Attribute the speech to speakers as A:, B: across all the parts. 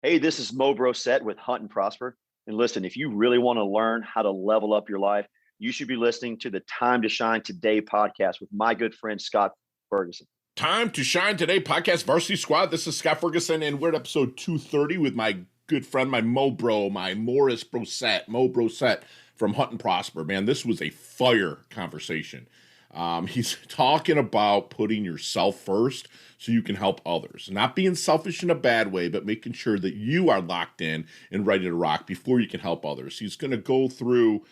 A: Hey, this is Mo Brossette with Hunt and Prosper. And listen, if you really want to learn how to level up your life, you should be listening to the Time to Shine Today podcast with my good friend Scott Ferguson.
B: Time to Shine Today podcast, Varsity Squad. This is Scott Ferguson, and we're at episode 230 with my good friend, my Morris Brossette, Mo Brossette from Hunt and Prosper. Man, this was a fire conversation. He's talking about putting yourself first so you can help others. Not being selfish in a bad way, but making sure that you are locked in and ready to rock before you can help others. He's going to go through,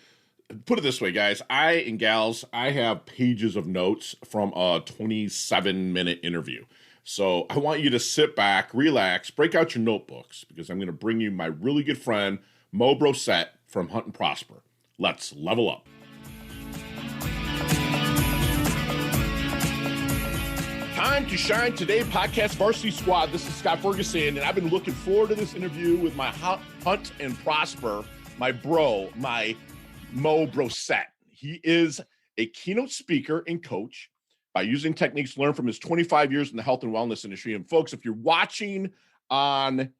B: put it this way, guys, and gals, I have pages of notes from a 27-minute interview. So I want you to sit back, relax, break out your notebooks, because I'm going to bring you my really good friend, Mo Brossette from Hunt and Prosper. Let's level up. Time to Shine Today podcast, Varsity Squad. This is Scott Ferguson, and I've been looking forward to this interview with my Hunt and Prosper, my Mo Brossette. He is a keynote speaker and coach by using techniques learned from his 25 years in the health and wellness industry. And folks, if you're watching on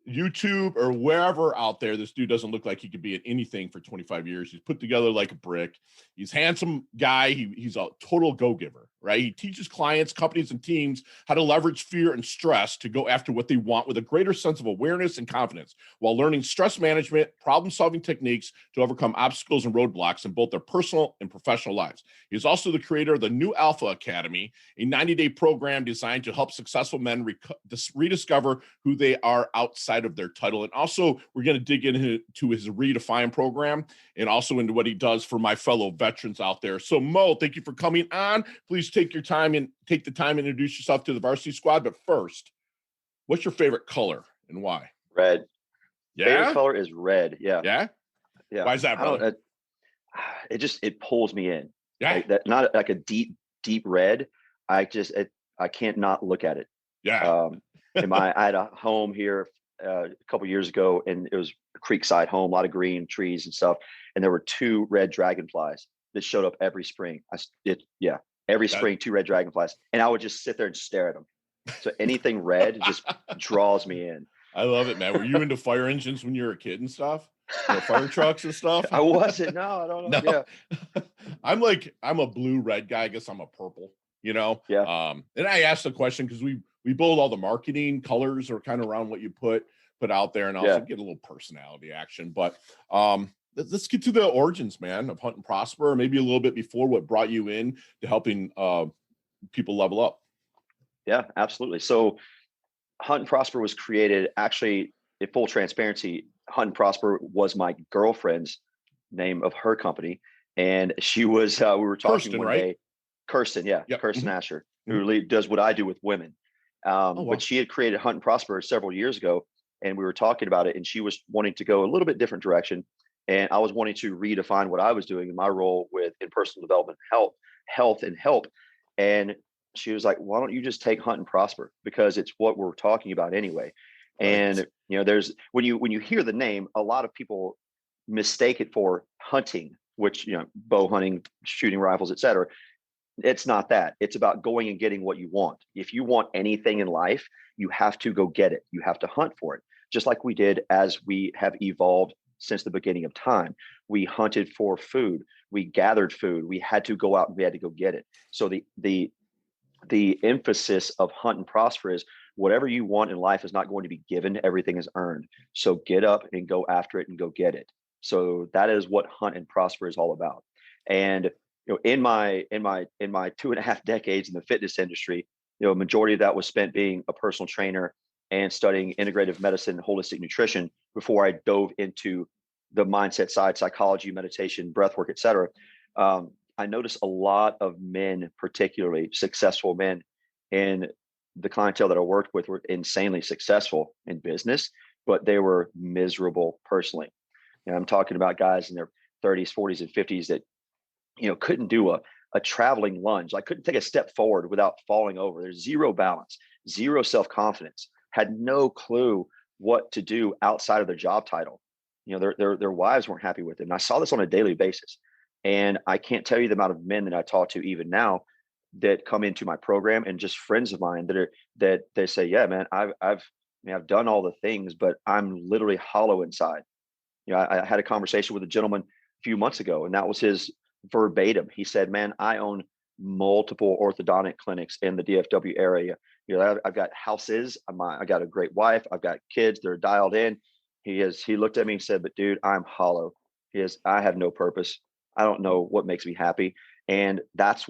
B: YouTube or wherever out there, this dude doesn't look like he could be at anything for 25 years. He's put together like a brick. He's a handsome guy. He's a total go-giver, right? He teaches clients, companies, and teams how to leverage fear and stress to go after what they want with a greater sense of awareness and confidence while learning stress management, problem-solving techniques to overcome obstacles and roadblocks in both their personal and professional lives. He's also the creator of the New Alpha Academy, a 90-day program designed to help successful men rediscover who they are outside of their title. And also, we're going to dig into his Redefine program and also into what he does for my fellow veterans out there. So, Mo, thank you for coming on. Please take the time and introduce yourself to the Varsity Squad. But first, what's your favorite color and why?
A: Red.
B: Yeah.
A: Favorite color is red. Yeah.
B: Yeah.
A: Yeah.
B: Why is that, brother?
A: It pulls me in.
B: Yeah.
A: Like that, not like a deep red. I can't not look at it.
B: Yeah.
A: I had a home here a couple years ago, and it was a creekside home, a lot of green trees and stuff. And there were 2 red dragonflies that showed up every spring. Every spring, 2 red dragonflies. And I would just sit there and stare at them. So anything red just draws me in.
B: I love it, man. Were you into fire engines when you were a kid and stuff? Fire trucks and stuff?
A: I wasn't. No, I don't know.
B: No. Yeah. I'm a blue-red guy. I guess I'm a purple,
A: Yeah.
B: And I asked the question because we build all the marketing colors are kind of around what you put out there, and also get a little personality action. But let's get to the origins, man, of Hunt and Prosper, maybe a little bit before what brought you in to helping people level up.
A: Yeah, absolutely. So Hunt and Prosper was created, actually, in full transparency, Hunt and Prosper was my girlfriend's name of her company. And she was, we were talking
B: Kirsten,
A: one
B: right?
A: day, Kirsten, yeah,
B: Yep.
A: Kirsten Asher, who really does what I do with women.
B: Wow.
A: But she had created Hunt and Prosper several years ago, and we were talking about it, and she was wanting to go a little bit different direction. And I was wanting to redefine what I was doing in my role in personal development, health and help. And she was like, why don't you just take Hunt and Prosper? Because it's what we're talking about anyway. Right. And, there's, when you hear the name, a lot of people mistake it for hunting, which, bow hunting, shooting rifles, et cetera. It's not that. It's about going and getting what you want. If you want anything in life, you have to go get it. You have to hunt for it, just like we did as we have evolved since the beginning of time. We hunted for food. We gathered food. We had to go out and we had to go get it. So the emphasis of Hunt and Prosper is whatever you want in life is not going to be given. Everything is earned. So get up and go after it and go get it. So that is what Hunt and Prosper is all about. And in my 2.5 decades in the fitness industry, a majority of that was spent being a personal trainer and studying integrative medicine and holistic nutrition before I dove into the mindset side, psychology, meditation, breath work, et cetera. I noticed a lot of men, particularly successful men, in the clientele that I worked with were insanely successful in business, but they were miserable personally. I'm talking about guys in their 30s, 40s, and 50s that couldn't do a traveling lunge. I couldn't take a step forward without falling over. There's zero balance, zero self-confidence, had no clue what to do outside of their job title. Their wives weren't happy with them. And I saw this on a daily basis. And I can't tell you the amount of men that I talk to even now that come into my program, and just friends of mine that they say, yeah, man, I've mean, I've done all the things, but I'm literally hollow inside. I had a conversation with a gentleman a few months ago, and that was his verbatim. He said, man, I own multiple orthodontic clinics in the DFW area. I've got houses. I got a great wife. I've got kids. They're dialed in. He looked at me and said, but dude, I'm hollow. I have no purpose. I don't know what makes me happy. And that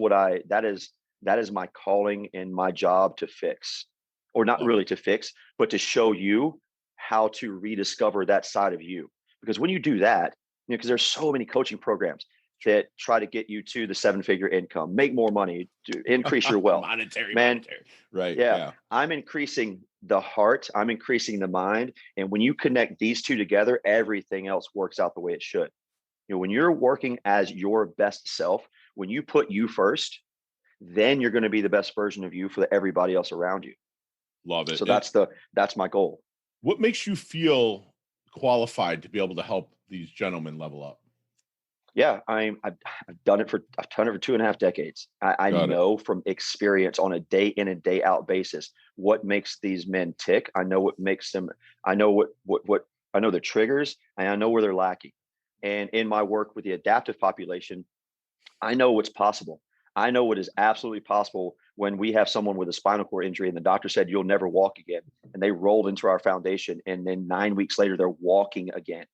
A: is my calling and my job to fix, or not really to fix, but to show you how to rediscover that side of you. Because when you do that, because there's so many coaching programs that try to get you to the 7-figure income, make more money, to increase your wealth.
B: monetary.
A: Right. Yeah. I'm increasing the heart. I'm increasing the mind. And when you connect these two together, everything else works out the way it should. When you're working as your best self, when you put you first, then you're going to be the best version of you for everybody else around you.
B: Love it.
A: So that's my goal.
B: What makes you feel qualified to be able to help these gentlemen level up?
A: Yeah, I've done it for 2.5 decades. I know from experience on a day in and day out basis what makes these men tick. I know what makes them. I know what I know their triggers, and I know where they're lacking. And in my work with the adaptive population, I know what's possible. I know what is absolutely possible when we have someone with a spinal cord injury and the doctor said, you'll never walk again. And they rolled into our foundation. And then 9 weeks later, they're walking again.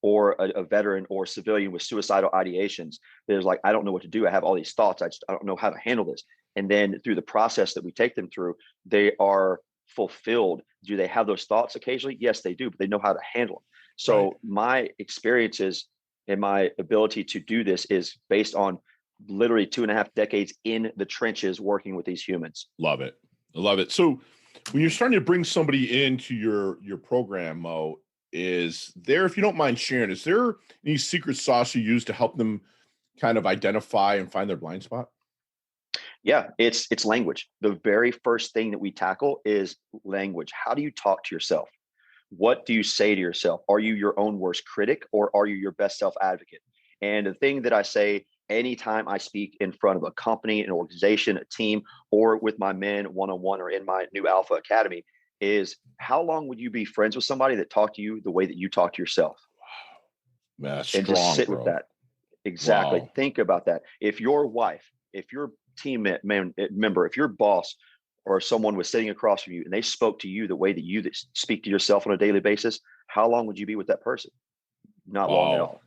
A: Or a veteran or civilian with suicidal ideations. There's like, I don't know what to do. I have all these thoughts. I don't know how to handle this. And then through the process that we take them through, they are fulfilled. Do they have those thoughts occasionally? Yes, they do, but they know how to handle them. So my experiences and my ability to do this is based on literally 2.5 decades in the trenches working with these humans.
B: Love it. I love it. So when you're starting to bring somebody into your program, Mo, is there, if you don't mind sharing, is there any secret sauce you use to help them kind of identify and find their blind spot?
A: Yeah, it's language. The very first thing that we tackle is language. How do you talk to yourself? What do you say to yourself? Are you your own worst critic, or are you your best self advocate? And the thing that I say anytime I speak in front of a company, an organization, a team, or with my men one-on-one or in my new Alpha Academy is, how long would you be friends with somebody that talked to you the way that you talk to yourself?
B: Wow. Man,
A: and just sit with that. Exactly.
B: Wow.
A: Think about that. If your wife, if your team member, if your boss or someone was sitting across from you and they spoke to you the way that you speak to yourself on a daily basis, how long would you be with that person? Not long at all.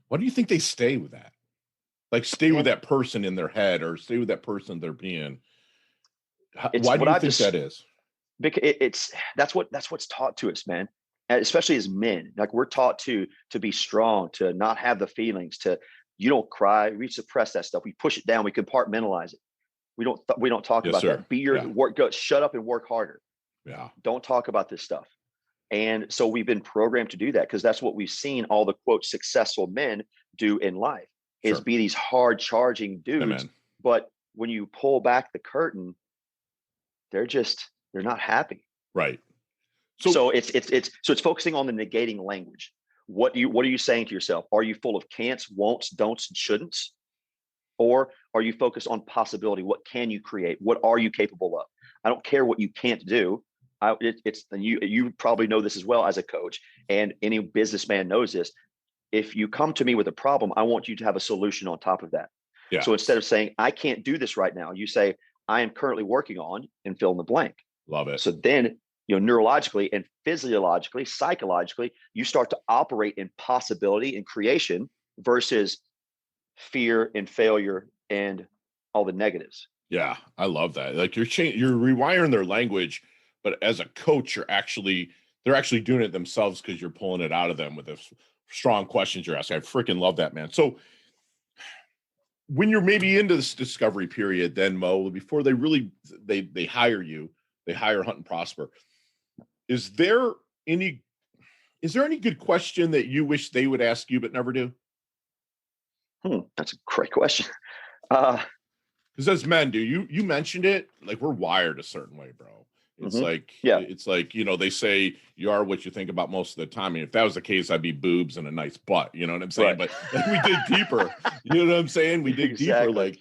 B: Why do you think they stay with that? Like stay with that person in their head, or stay with that person they're being? Why do you think that is?
A: Because that's what's taught to us, man. Especially as men, like we're taught to be strong, to not have the feelings, you don't cry, we suppress that stuff, we push it down, we compartmentalize it. We don't talk about that. Be your work, go, shut up and work harder.
B: Yeah.
A: Don't talk about this stuff. And so we've been programmed to do that because that's what we've seen all the quote successful men do in life is be these hard charging dudes. But when you pull back the curtain, they're not happy.
B: Right.
A: So it's focusing on the negating language. What are you saying to yourself? Are you full of can'ts, won'ts, don'ts, and shouldn'ts? Or are you focused on possibility? What can you create? What are you capable of? I don't care what you can't do. You probably know this as well as a coach, and any businessman knows this. If you come to me with a problem, I want you to have a solution on top of that. Yeah. So instead of saying, I can't do this right now, you say, I am currently working on, and fill in the blank.
B: Love it.
A: So then, neurologically and physiologically, psychologically, you start to operate in possibility and creation versus fear and failure and all the negatives.
B: Yeah, I love that. Like you're rewiring their language, but as a coach, they're actually doing it themselves because you're pulling it out of them with the strong questions you're asking. I freaking love that, man. So when you're maybe into this discovery period, then Mo, before they really they hire you, they hire Hunt and Prosper. Is there any good question that you wish they would ask you but never do?
A: That's a great question.
B: Because as men do, you mentioned it, like we're wired a certain way, bro. It's it's like, they say you are what you think about most of the time. I mean, if that was the case, I'd be boobs and a nice butt, you know what I'm saying? Right. But like, we dig deeper, you know what I'm saying? We dig deeper. Like,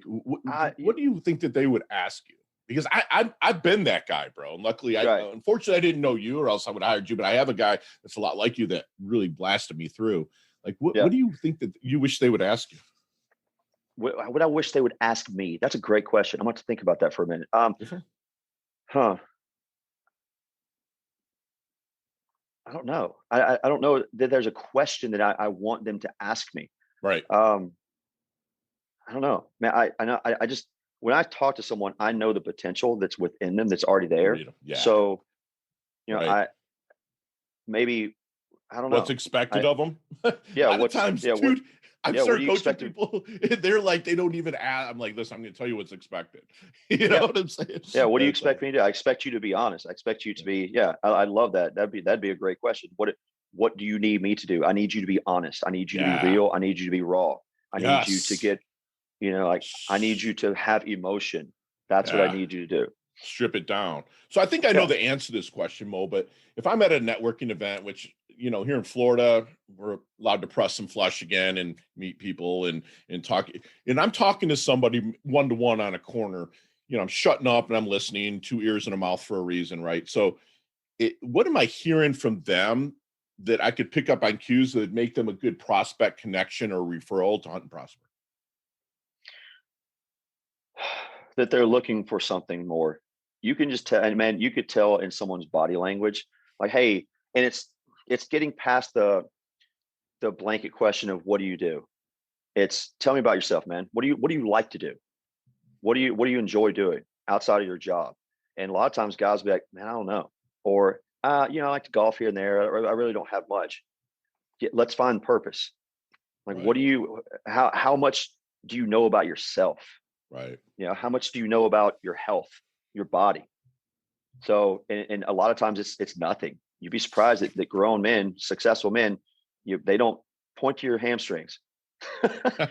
B: what do you think that they would ask you? because I've been that guy, bro. And luckily,
A: Right.
B: unfortunately, I didn't know you, or else I would have hired you. But I have a guy that's a lot like you that really blasted me through. Like,
A: Yeah.
B: what do you think that you wish they would ask you?
A: What I wish they would ask me. That's a great question. I'm going to think about that for a minute. Huh. I don't know. I don't know that there's a question that I want them to ask me.
B: Right.
A: I don't know, man. I know. I just, when I talk to someone, I know the potential that's within them that's already there.
B: Yeah.
A: So,
B: Right.
A: I maybe, I don't know.
B: What's expected of them?
A: Yeah.
B: A lot of times, dude.
A: What
B: I've
A: do
B: started
A: you
B: coaching
A: expect?
B: people. They're like, they don't even ask. I'm like, listen, I'm going to tell you what's expected. You know what I'm saying?
A: Yeah. What do you
B: That's
A: expect me to do? I expect you to be honest. I expect you to be. Yeah. I love that. That'd be a great question. What do you need me to do? I need you to be honest. I need you to be real. I need you to be raw. I need you to get, like, I need you to have emotion. That's what I need you to do.
B: Strip it down. So I think I know the answer to this question, Mo, but if I'm at a networking event, which, here in Florida, we're allowed to press and flush again and meet people and talk. And I'm talking to somebody one-to-one on a corner, I'm shutting up and I'm listening, 2 ears and a mouth for a reason, right? So what am I hearing from them that I could pick up on cues that would make them a good prospect connection or referral to Hunt and Prosper?
A: That they're looking for something more. You can just tell, and man, you could tell in someone's body language, like, hey, and it's getting past the blanket question of what do you do? It's tell me about yourself, man. What do you like to do? What do you enjoy doing outside of your job? And a lot of times guys will be like, man, I don't know. Or I like to golf here and there. Or I really don't have much. Let's find purpose. Like,
B: Right.
A: how much do you know about yourself?
B: Right.
A: How much do you know about your health, your body? So, and a lot of times it's nothing. You'd be surprised that grown men, successful men, they don't point to your hamstrings.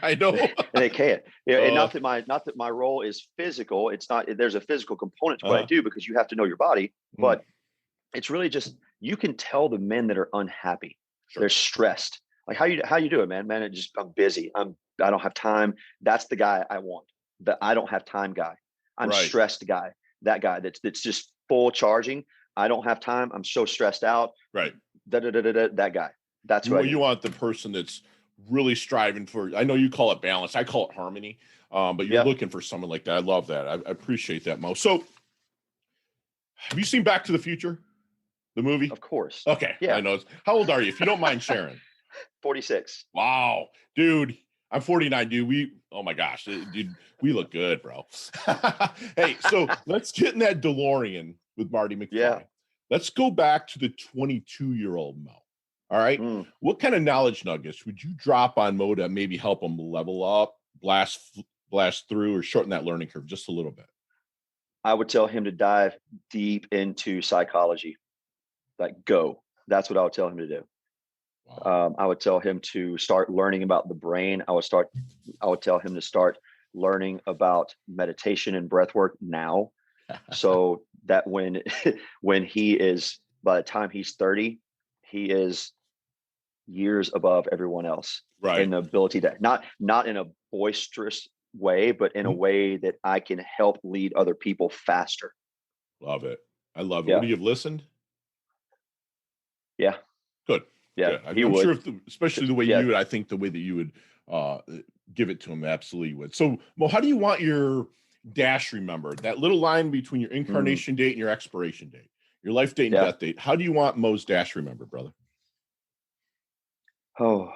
B: I know.
A: They can't. And not that my role is physical. It's not. There's a physical component to what I do because you have to know your body. But it's really just, you can tell the men that are unhappy. Sure. They're stressed. Like, how you doing, man? Man, I'm busy. I don't have time. That's the guy I want. The I don't have time guy. I'm stressed guy. That guy that's just full charging. I don't have time. I'm so stressed out.
B: Right.
A: That guy. That's what
B: you want the person that's really striving for. I know you call it balance. I call it harmony. But you're looking for someone like that. I love that. I appreciate that, Mo. So, have you seen Back to the Future, the movie?
A: Of course.
B: Okay. Yeah. I know. How old are you, if you don't mind sharing?
A: 46.
B: Wow, dude. I'm 49, dude. Oh my gosh, dude, we look good, bro. Hey, so let's get in that DeLorean with Marty McFly.
A: Yeah.
B: Let's go back to the 22-year-old Mo. All right. What kind of knowledge nuggets would you drop on Mo to maybe help him level up, blast through, or shorten that learning curve just a little bit?
A: I would tell him to dive deep into psychology. Like, go. That's what I would tell him to do. Wow. I would tell him to start learning about the brain. I would tell him to start learning about meditation and breath work now. So that when he is, by the time he's 30, he is years above everyone else. Right. In the ability to not in a boisterous way, but in a way that I can help lead other people faster.
B: Love it. I love it. Yeah. Would you have listened?
A: Yeah.
B: Good.
A: Yeah.
B: Good. I'm sure, especially the way you would, I think the way that you would give it to him, absolutely would. So, Mo, how do you want your dash remembered? That little line between your incarnation date and your expiration date, your life date and death date. How do you want Mo's dash remembered, brother?
A: Oh,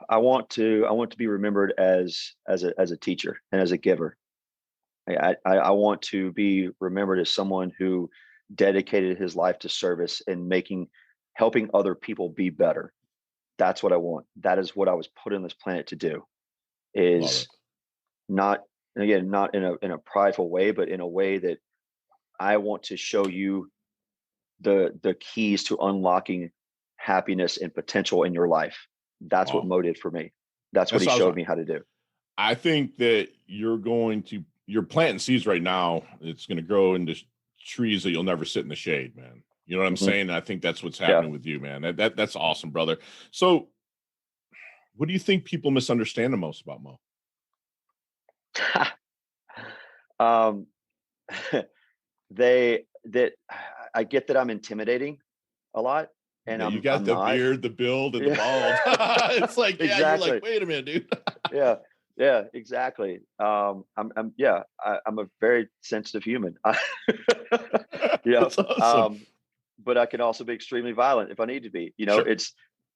A: I want to be remembered as a teacher and as a giver. I want to be remembered as someone who dedicated his life to service and helping other people be better. That's what I want. That is what I was put on this planet to do. Is not in a prideful way, but in a way that I want to show you the keys to unlocking happiness and potential in your life. That's what Mo did for me. That's what he showed me how to do.
B: I think that you're planting seeds right now. It's going to grow into trees that you'll never sit in the shade, man. You know what I'm saying? I think that's what's happening with you, man. That's awesome, brother. So what do you think people misunderstand the most about Mo?
A: that I get that I'm intimidating a lot, and
B: Yeah, you got
A: I'm
B: the
A: not.
B: beard, the build, and the
A: Yeah.
B: bald. It's like, yeah, you're
A: Exactly.
B: like, wait a minute, dude.
A: Yeah. Yeah, exactly. I'm a very sensitive human. You know,
B: That's awesome.
A: um, but I can also be extremely violent if I need to be. You know,
B: Sure.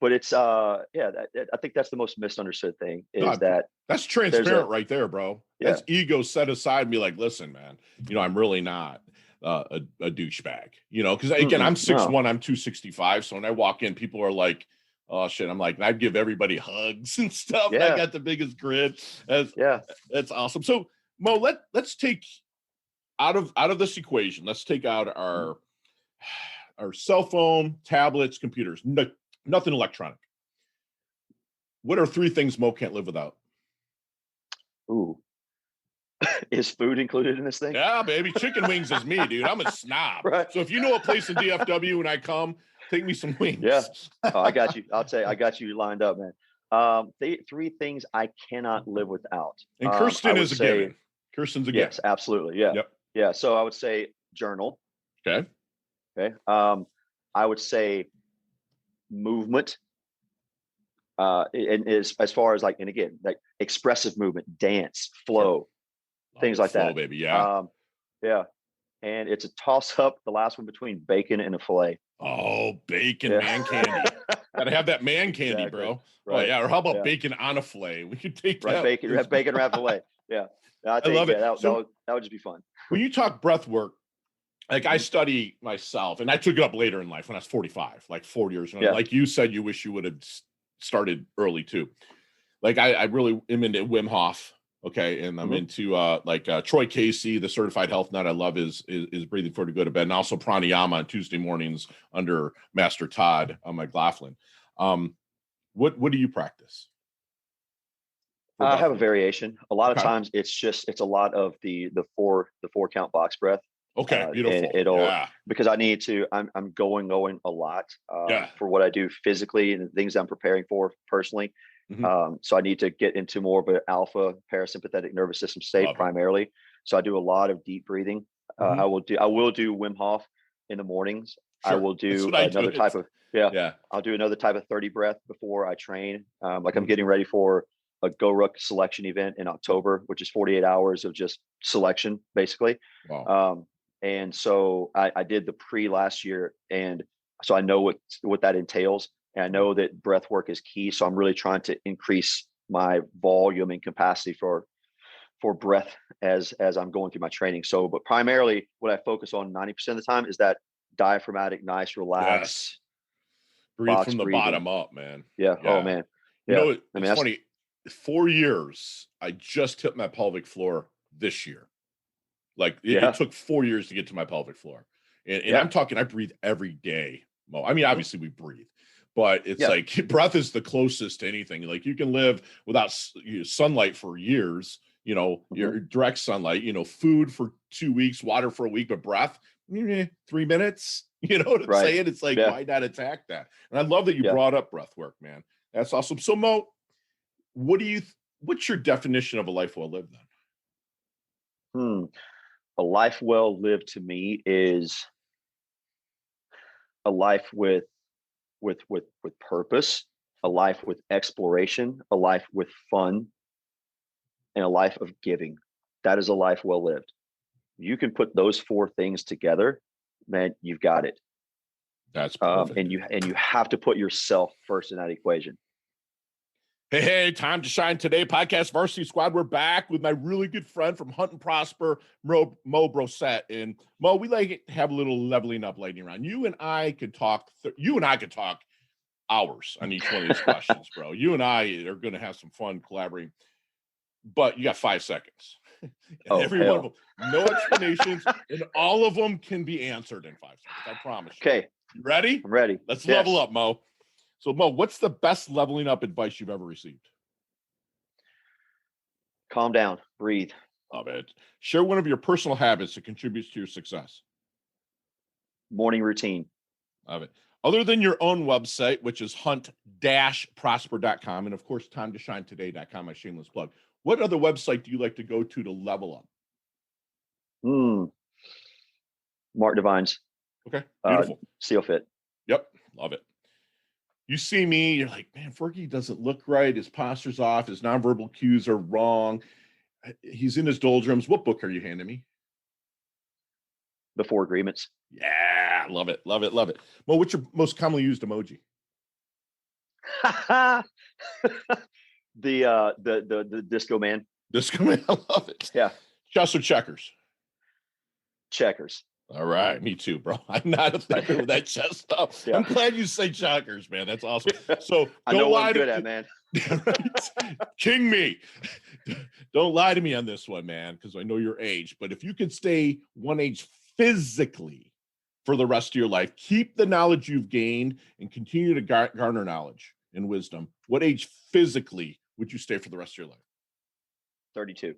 A: I think that's the most misunderstood thing is
B: No,
A: that
B: that's
A: there's a
B: transparent right there, bro.
A: yeah.
B: That's ego set aside and be like, listen, man, I'm really not a douchebag, because again, I'm
A: No.
B: 6'1", I'm 265. So when I walk in, people are like, oh shit. I'm like, and I'd give everybody hugs and stuff. And I
A: Yeah.
B: got the biggest grin. That's,
A: Yeah.
B: that's awesome. So Mo, let's take out of this equation, let's take out our cell phone, tablets, computers, nothing electronic. What are 3 things Mo can't live without?
A: Ooh. Is food included in this thing?
B: Yeah, baby. Chicken wings is me, dude. I'm a snob.
A: Right.
B: So if you know a place in DFW when I come, take me some
A: Yeah.
B: wings.
A: Oh, I got you. I'll tell you, I got you lined up, man. 3 things I cannot live without.
B: And
A: I
B: Kirsten
A: would
B: is a
A: say
B: given. Kirsten's a given.
A: yes, absolutely. Yeah.
B: Yep.
A: Yeah. So I would say journal.
B: Okay.
A: Okay. I would say movement. And as far as like, and again, like expressive movement, dance,
B: Sure.
A: flow,
B: Love
A: things
B: it.
A: like
B: Flow,
A: that.
B: baby. Yeah.
A: Yeah. And it's a toss up, the last one between bacon and a fillet.
B: Oh, bacon,
A: Yeah.
B: man candy. Gotta have that man candy,
A: Exactly.
B: bro. Oh
A: Right.
B: yeah. Or how about
A: Yeah.
B: bacon on a fillet? We could take
A: Right.
B: that.
A: Bacon wrapped fillet. Yeah. I
B: I
A: think,
B: love
A: yeah,
B: it. So
A: that would just be fun.
B: when you talk breath work, like I
A: Mhm.
B: study myself, and I took it up later in life when I was 45, like 4 years.
A: Yeah.
B: Like you said, you wish you would have started early too. Like I really am into Wim Hof. Okay. And I'm
A: Mhm.
B: into Troy Casey, the certified health nut I love is breathing for to go to bed. And also pranayama on Tuesday mornings under Master Todd McLaughlin. What do you practice?
A: I have a variation. A lot of
B: Okay.
A: times it's a lot of the 4 count box breath.
B: Okay.
A: And
B: Beautiful.
A: it'll
B: Yeah.
A: because I need to. I'm going a lot
B: Yeah.
A: for what I do physically and the things I'm preparing for personally.
B: Mhm.
A: So I need to get into more of an alpha parasympathetic nervous system state
B: Love it.
A: primarily. So I do a lot of deep breathing.
B: Mhm.
A: I will do Wim Hof in the mornings. I
B: Sure.
A: will
B: That's
A: do
B: what I do.
A: another type of yeah.
B: Yeah.
A: I'll do another type of 30 breath before I train. Like I'm
B: Mhm.
A: getting ready for a Go Ruck selection event in October, which is 48 hours of just selection, basically.
B: Wow.
A: And so I did the pre last year, and so I know what that entails, and I know that breath work is key. So I'm really trying to increase my volume and capacity for breath as I'm going through my training. So, but primarily, what I focus on 90% of the time is that diaphragmatic, nice,
B: Yes.
A: relaxed
B: Breathe
A: box
B: from the
A: breathing.
B: bottom up, man.
A: Yeah. Oh
B: Yeah.
A: man. Yeah. I mean
B: It's
A: that's
B: funny. 4 years, I just hit my pelvic floor this year. Like it
A: yeah.
B: took 4 years to get to my pelvic floor. And
A: Yeah.
B: I'm talking, I breathe every day. Mo. I mean,
A: Mhm.
B: obviously we breathe, but it's
A: Yeah.
B: like breath is the closest to anything. Like you can live without sunlight for years,
A: Mhm.
B: your direct sunlight, food for 2 weeks, water for a week, but breath, 3 minutes. You know what I'm
A: Right.
B: saying? It's like,
A: Yeah.
B: why not attack that? And I love that you
A: Yeah.
B: brought up breath work, man. That's awesome. So Mo, what do you, what's your definition of a life well lived then?
A: Hmm. A life well lived to me is a life with purpose, a life with exploration, a life with fun, and a life of giving. That is a life well lived. You can put those 4 things together, man, you've got it.
B: That's perfect,
A: And
B: dude.
A: you have to put yourself first in that equation.
B: Hey, time to shine today. Podcast Varsity Squad. We're back with my really good friend from Hunt and Prosper, Mo Brossette. And Mo, we like to have a little leveling up lightning round. You and I could talk hours on each one of these questions, bro. You and I are going to have some fun collaborating, but you got 5 seconds. And
A: Oh,
B: every one of
A: hell.
B: them, no explanations, and all of them can be answered in 5 seconds. I promise you.
A: Okay,
B: You ready?
A: I'm ready.
B: Let's
A: Yes.
B: level up, Mo. So, Mo, what's the best leveling up advice you've ever received?
A: Calm down, breathe.
B: Love it. Share one of your personal habits that contributes to your success.
A: Morning routine.
B: Love it. Other than your own website, which is hunt-prosper.com, and of course, timetoshinetoday.com, my shameless plug, what other website do you like to go to level up?
A: Hmm. Mark Devine's
B: Okay, beautiful.
A: Seal Fit.
B: Yep, love it. You see me, you're like, man, Fergie doesn't look right. His posture's off. His nonverbal cues are wrong. He's in his doldrums. What book are you handing me?
A: The 4 Agreements.
B: Yeah, love it, love it, love it. Well, what's your most commonly used emoji?
A: The disco man.
B: Disco man, I love it.
A: Yeah.
B: Chess or checkers?
A: Checkers.
B: All right, me too, bro. I'm not a thinker with that chess stuff. Yeah. I'm glad you say checkers, man. That's awesome. So
A: I know what I'm good at, man.
B: King me. Don't lie to me on this one, man, because I know your age. But if you could stay one age physically for the rest of your life, keep the knowledge you've gained and continue to garner knowledge and wisdom, what age physically would you stay for the rest of your life?
A: 32.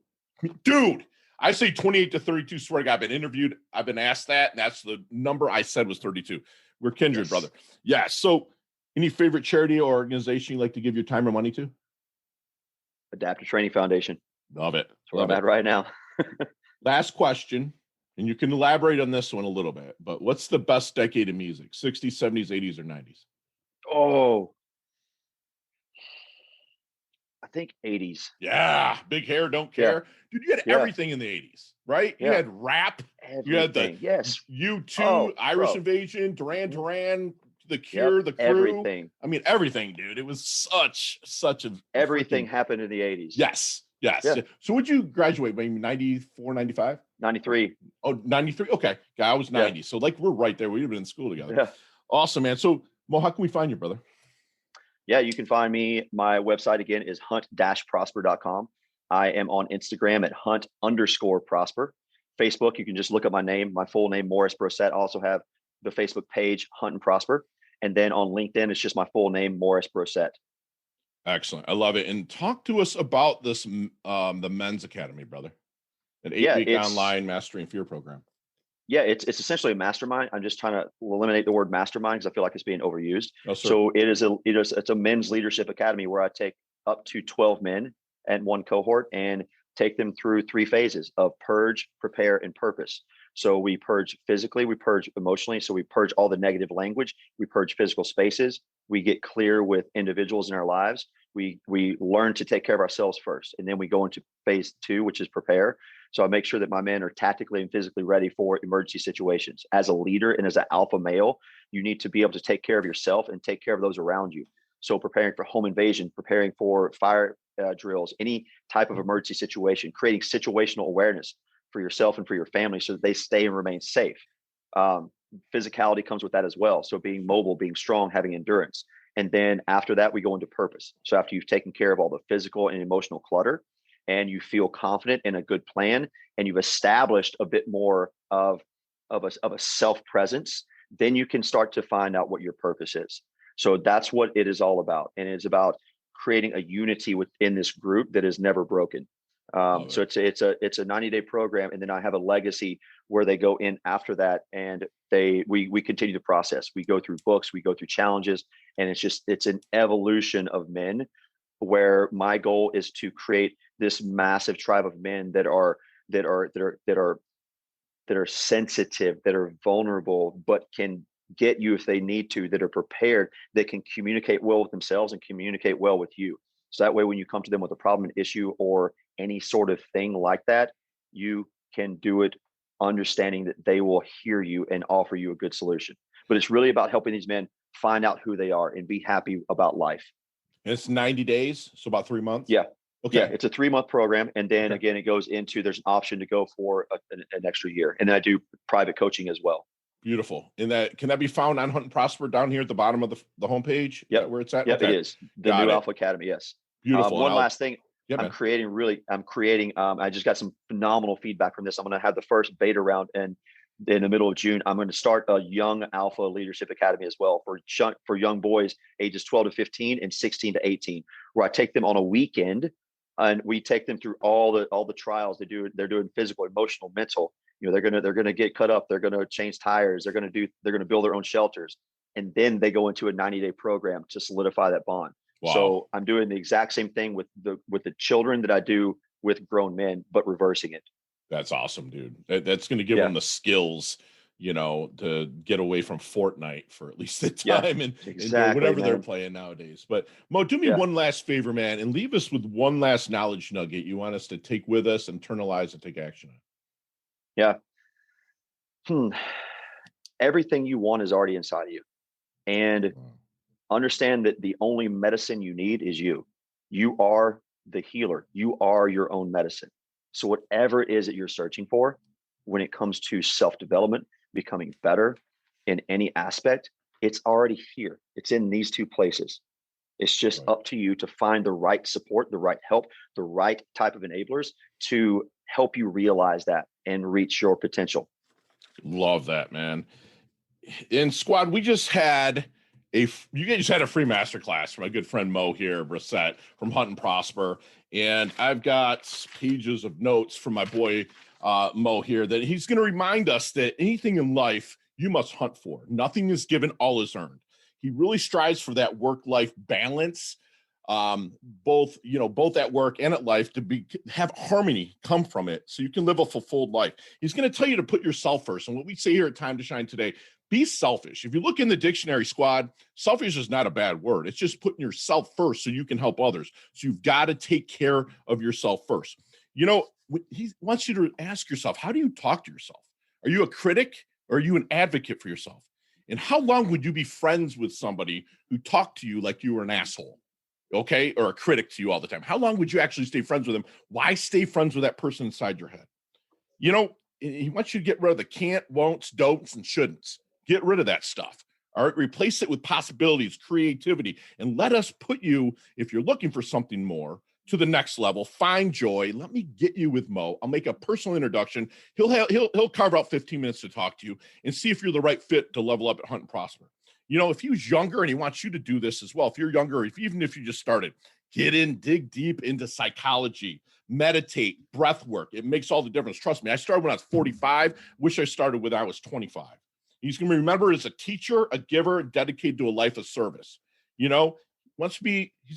B: Dude, I say 28 to 32. Swear to God, I've been interviewed. I've been asked that, and that's the number I said was 32. We're kindred, brother. Yeah. So any favorite charity or organization you like to give your time or money to?
A: Adaptive Training Foundation.
B: Love it.
A: That's where I'm at right now.
B: Last question, and you can elaborate on this one a little bit, but what's the best decade of music? 60s, 70s, 80s, or 90s?
A: Oh, I think 80s.
B: Yeah. Big hair, don't care. Yeah. Dude, you had everything in the 80s, right? Yeah. You had rap.
A: Everything.
B: You had the U2, Irish Invasion, Duran, The Cure, The Crew.
A: Everything.
B: I mean, everything, dude. It was such a
A: everything happened in the 80s.
B: Yes. Yeah. So would you graduate maybe 94, 95?
A: 93.
B: Oh, 93. Okay. I was 90. Yeah. So like we're right there. We'd have been in school together. Yeah. Awesome, man. So Mo, how can we find you, brother?
A: Yeah, you can find me. My website again is hunt-prosper.com. I am on Instagram at hunt_prosper. Facebook, you can just look up my name, my full name, Morris Brossette. I also have the Facebook page, Hunt and Prosper. And then on LinkedIn, it's just my full name, Morris Brossette.
B: Excellent. I love it. And talk to us about this, the Men's Academy, brother. An 8-week online mastery and fear program.
A: Yeah, it's essentially a mastermind. I'm just trying to eliminate the word mastermind because I feel like it's being overused.
B: Oh,
A: so it's a men's leadership academy where I take up to 12 men and one cohort and take them through 3 phases of purge, prepare, and purpose. So we purge physically, we purge emotionally. So we purge all the negative language, we purge physical spaces, we get clear with individuals in our lives. We learn to take care of ourselves first. And then we go into phase 2, which is prepare. So I make sure that my men are tactically and physically ready for emergency situations. As a leader and as an alpha male, you need to be able to take care of yourself and take care of those around you. So preparing for home invasion, preparing for fire drills, any type of emergency situation, creating situational awareness for yourself and for your family so that they stay and remain safe. Physicality comes with that as well. So being mobile, being strong, having endurance. And then after that, we go into purpose. So after you've taken care of all the physical and emotional clutter, and you feel confident in a good plan, and you've established a bit more of a self-presence, then you can start to find out what your purpose is. So that's what it is all about. And it's about creating a unity within this group that is never broken. So it's a 90-day program. And then I have a legacy where they go in after that and we continue the process. We go through books, we go through challenges, and it's an evolution of men where my goal is to create this massive tribe of men that are sensitive, that are vulnerable, but can get you if they need to, that are prepared, that can communicate well with themselves and communicate well with you. So that way, when you come to them with a problem, an issue, or any sort of thing like that, you can do it understanding that they will hear you and offer you a good solution. But it's really about helping these men find out who they are and be happy about life.
B: And it's 90 days, so about 3 months?
A: Yeah. Okay. Yeah, it's a 3-month program. And then again, it goes into, there's an option to go for an extra year. And then I do private coaching as well.
B: Beautiful. And can that be found on Hunt and Prosper down here at the bottom of the homepage?
A: Yeah,
B: where it's at?
A: Yeah, it is. The New Alpha Academy, yes.
B: Beautiful.
A: One last thing. I'm creating, I just got some phenomenal feedback from this. I'm going to have the first beta round in the middle of June. I'm going to start a Young Alpha Leadership Academy as well for young boys ages 12 to 15 and 16 to 18, where I take them on a weekend and we take them through all the trials they're doing physical, emotional, mental. You know, they're gonna get cut up, they're gonna change tires, they're gonna build their own shelters, and then they go into a 90-day program to solidify that bond. Wow. So I'm doing the exact same thing with the children that I do with grown men, but reversing it.
B: That's awesome, dude. That's going to give them the skills to get away from Fortnite for at least the time and whatever they're playing nowadays. But Mo, do me one last favor, man, and leave us with one last knowledge nugget you want us to take with us, internalize, and take action on.
A: Yeah. Everything you want is already inside of you. And understand that the only medicine you need is you. You are the healer. You are your own medicine. So whatever it is that you're searching for, when it comes to self-development, becoming better in any aspect, it's already here. It's in these two places. It's just up to you to find the right support, the right help, the right type of enablers to help you realize that and reach your potential.
B: Love that, man. In squad, we just had you guys had a free masterclass from my good friend Mo here, Brossette from Hunt and Prosper. And I've got pages of notes from my boy Mo here that he's going to remind us that anything in life you must hunt for. Nothing is given, all is earned. He really strives for that work-life balance, both at work and at life, to have harmony come from it so you can live a fulfilled life. He's going to tell you to put yourself first. And what we say here at Time to Shine today, be selfish. If you look in the dictionary, squad, selfish is not a bad word. It's just putting yourself first so you can help others. So you've got to take care of yourself first. He wants you to ask yourself, how do you talk to yourself? Are you a critic or are you an advocate for yourself? And how long would you be friends with somebody who talked to you like you were an asshole? Okay, or a critic to you all the time? How long would you actually stay friends with them? Why stay friends with that person inside your head? He wants you to get rid of the can't, won'ts, don'ts, and shouldn'ts. Get rid of that stuff. All right, replace it with possibilities, creativity, and let us put you, if you're looking for something more, to the next level. Find joy. Let me get you with Mo. I'll make a personal introduction. He'll carve out 15 minutes to talk to you and see if you're the right fit to level up at Hunt and Prosper. If he was younger and he wants you to do this as well, if you're younger, even if you just started, dig deep into psychology, meditate, breath work. It makes all the difference. Trust me, I started when I was 45. Wish I started when I was 25. He's going to remember as a teacher, a giver, dedicated to a life of service. He's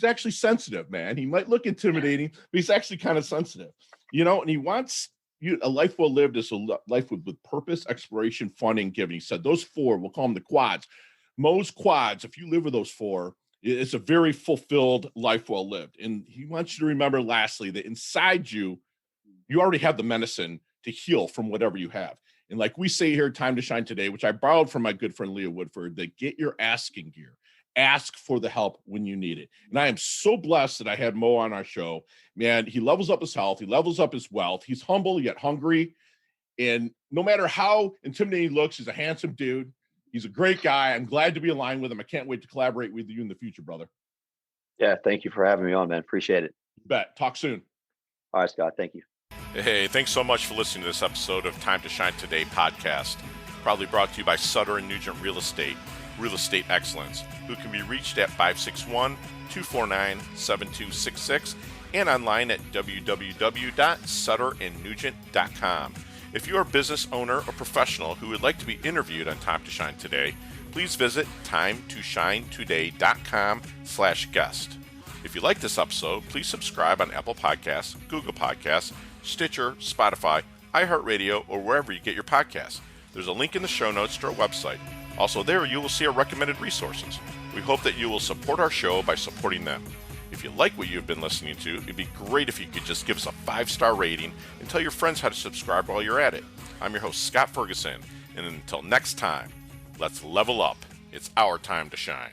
B: actually sensitive, man. He might look intimidating, but he's actually kind of sensitive, and he wants a life well lived is a life with purpose, exploration, fun, and giving. He said those four, we'll call them the quads. Mo's quads, if you live with those four, it's a very fulfilled life well lived. And he wants you to remember, lastly, that inside you already have the medicine to heal from whatever you have. And like we say here, Time to Shine today, which I borrowed from my good friend Leah Woodford, that get your asking gear. Ask for the help when you need it. And I am so blessed that I had Mo on our show. Man, he levels up his health. He levels up his wealth. He's humble yet hungry. And no matter how intimidating he looks, he's a handsome dude. He's a great guy. I'm glad to be aligned with him. I can't wait to collaborate with you in the future, brother.
A: Yeah, thank you for having me on, man. Appreciate it.
B: You bet. Talk soon.
A: All right, Scott. Thank you.
B: Hey, thanks so much for listening to this episode of Time to Shine Today podcast. Proudly brought to you by Sutter & Nugent Real Estate Excellence, who can be reached at 561-249-7266 and online at www.sutterandnugent.com. If you're a business owner or professional who would like to be interviewed on Time to Shine Today, please visit timetoshinetoday.com/guest. If you like this episode, please subscribe on Apple Podcasts, Google Podcasts, Stitcher, Spotify, iHeartRadio, or wherever you get your podcasts. There's a link in the show notes to our website. Also there, you will see our recommended resources. We hope that you will support our show by supporting them. If you like what you've been listening to, it'd be great if you could just give us a 5-star rating and tell your friends how to subscribe while you're at it. I'm your host, Scott Ferguson, and until next time, let's level up. It's our time to shine.